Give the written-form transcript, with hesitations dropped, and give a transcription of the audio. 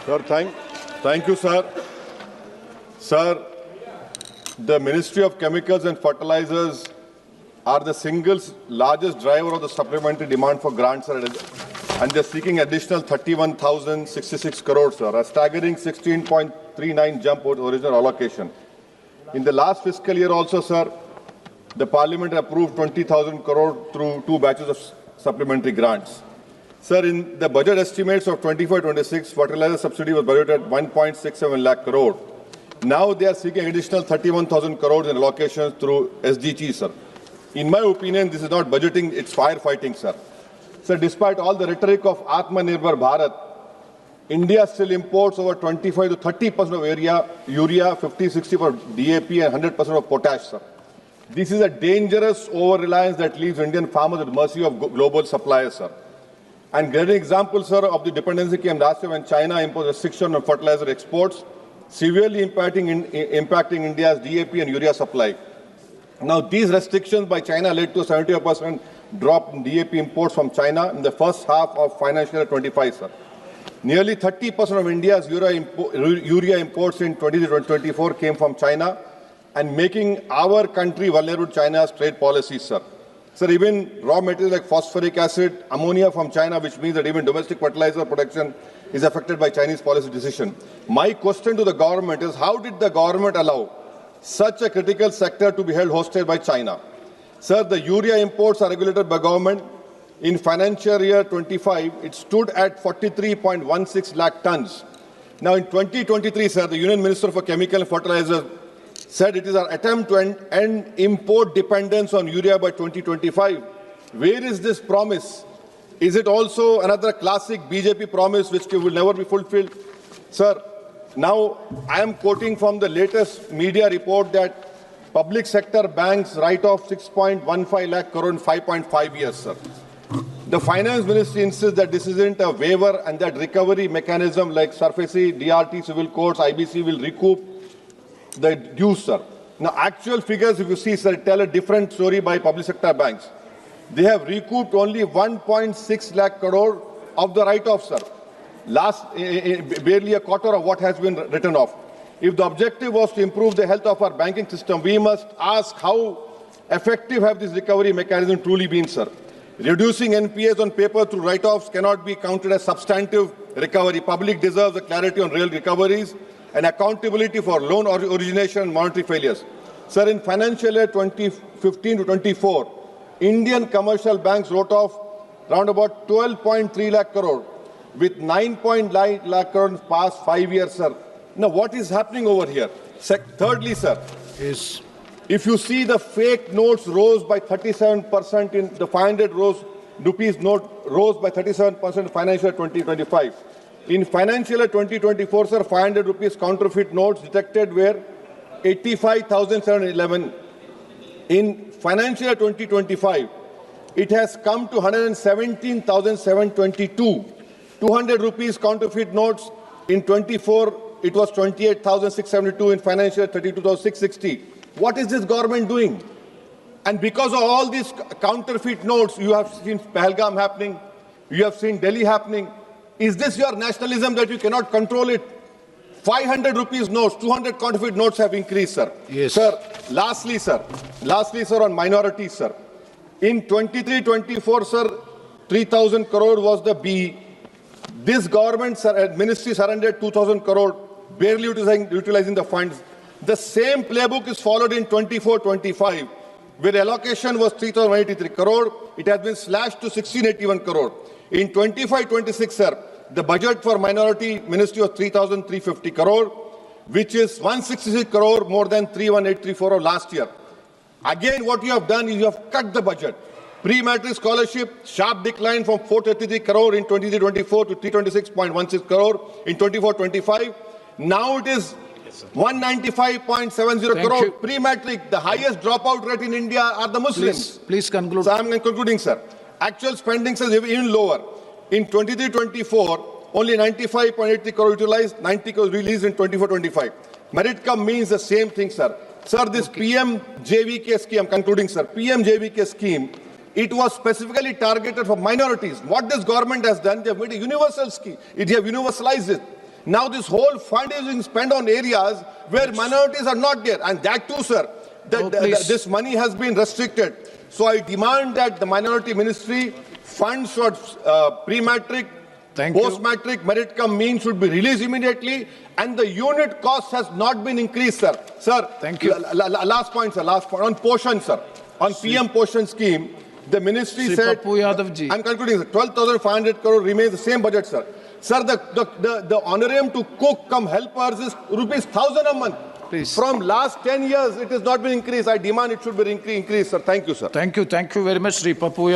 Sir, thank you, sir. Sir, the Ministry of Chemicals and Fertilizers are the single largest driver of the supplementary demand for grants, sir, and they're seeking additional 31,066 crores, sir, a staggering 16.39 jump over the original allocation. In the last fiscal year also, sir, the Parliament approved 20,000 crore through two batches of supplementary grants. Sir, in the budget estimates of 25-26, fertilizer subsidy was budgeted at 1.67 lakh crore. Now they are seeking additional 31,000 crores in allocations through SDG, sir. In my opinion, this is not budgeting, it's firefighting, sir. Sir, despite all the rhetoric of Atmanirbhar Bharat, India still imports over 25 to 30% of urea, 50-60% for DAP and 100% of potash, sir. This is a dangerous over-reliance that leaves Indian farmers at the mercy of global suppliers, sir. And great example, sir, of the dependency came last year when China imposed restriction on fertilizer exports, severely impacting India's DAP and urea supply. Now, these restrictions by China led to a 75% drop in DAP imports from China in the first half of financial year 25, sir. Nearly 30% of India's urea imports in 2024 came from China, and making our country vulnerable to China's trade policies, sir. Sir, even raw materials like phosphoric acid, ammonia from China, which means that even domestic fertilizer production is affected by Chinese policy decision. My question to the government is, how did the government allow such a critical sector to be held hostage by China? Sir, the urea imports are regulated by government. In financial year 25, it stood at 43.16 lakh tons. Now, in 2023, sir, the Union Minister for Chemical and Fertilizers said it is our attempt to end import dependence on urea by 2025. Where is this promise? Is it also another classic BJP promise which will never be fulfilled? Sir, now I am quoting from the latest media report that public sector banks write off 6.15 lakh crore in 5.5 years, sir. The Finance Ministry insists that this isn't a waiver and that recovery mechanism like SARFAESI, DRT, civil courts, IBC will recoup the dues, sir. Now, actual figures, if you see, sir, tell a different story by public sector banks. They have recouped only 1.6 lakh crore of the write-off, sir. Barely a quarter of what has been written off. If the objective was to improve the health of our banking system, we must ask how effective have this recovery mechanism truly been, sir. Reducing NPAs on paper through write-offs cannot be counted as substantive recovery. Public deserves a clarity on real recoveries and accountability for loan origination and monetary failures. Sir, in financial year 2015 to 24, Indian commercial banks wrote off around about 12.3 lakh crore with 9.9 lakh crore in the past 5 years, sir. Now, what is happening over here? Thirdly, sir, if you see the fake notes rose by 37% in the 500 rupees note rose by 37% in financial year 2025. In financial year 2024, sir, 500 rupees counterfeit notes detected were 85,711. In financial year 2025, it has come to 117,722. 200 rupees counterfeit notes in 24, it was 28,672. In financial year 32,660. What is this government doing? And because of all these counterfeit notes, you have seen Pahalgam happening, you have seen Delhi happening. Is this your nationalism that you cannot control it? 500 rupees notes, 200 counterfeit notes have increased, sir. Yes. Sir, lastly, sir, on minorities, sir. In 23-24, sir, 3,000 crore was the B. This government ministry surrendered 2,000 crore, barely utilizing the funds. The same playbook is followed in 24-25, where allocation was 3,183 crore. It has been slashed to 1,681 crore. In 25-26, sir, the budget for minority ministry was 3,350 crore, which is 166 crore more than 3,1834 of last year. Again, what you have done is you have cut the budget. Pre-matric scholarship, sharp decline from 433 crore in 23-24 to 326.16 crore in 24-25. Now it is 195.70 crore. Pre-matric, the highest dropout rate in India are the Muslims. Please conclude. So I am concluding, sir. Actual spending is even lower. In 23-24, only 95.83 crore utilized, 90 crore released in 24-25. Merit come means the same thing, sir. Sir, this PM-JVK scheme, I'm concluding, sir. PM-JVK scheme, it was specifically targeted for minorities. What this government has done, they have made a universal scheme. They have universalized it. Now this whole fund is being spent on areas where minorities are not there. And that too, sir, this money has been restricted. So I demand that the minority ministry funds for pre-matric, post-matric, merit cum mean should be released immediately, and the unit cost has not been increased, sir. Sir, thank you. Last point, sir. Last point on Poshan, sir. On PM Poshan scheme, the ministry said, I'm concluding, sir, 12,500 crore remains the same budget, sir. Sir, the honorarium to cook come helpers is rupees 1,000 a month. Please. From last 10 years, it has not been increased. I demand it should be increased, sir. Thank you, sir. Thank you very much, Sri Papu.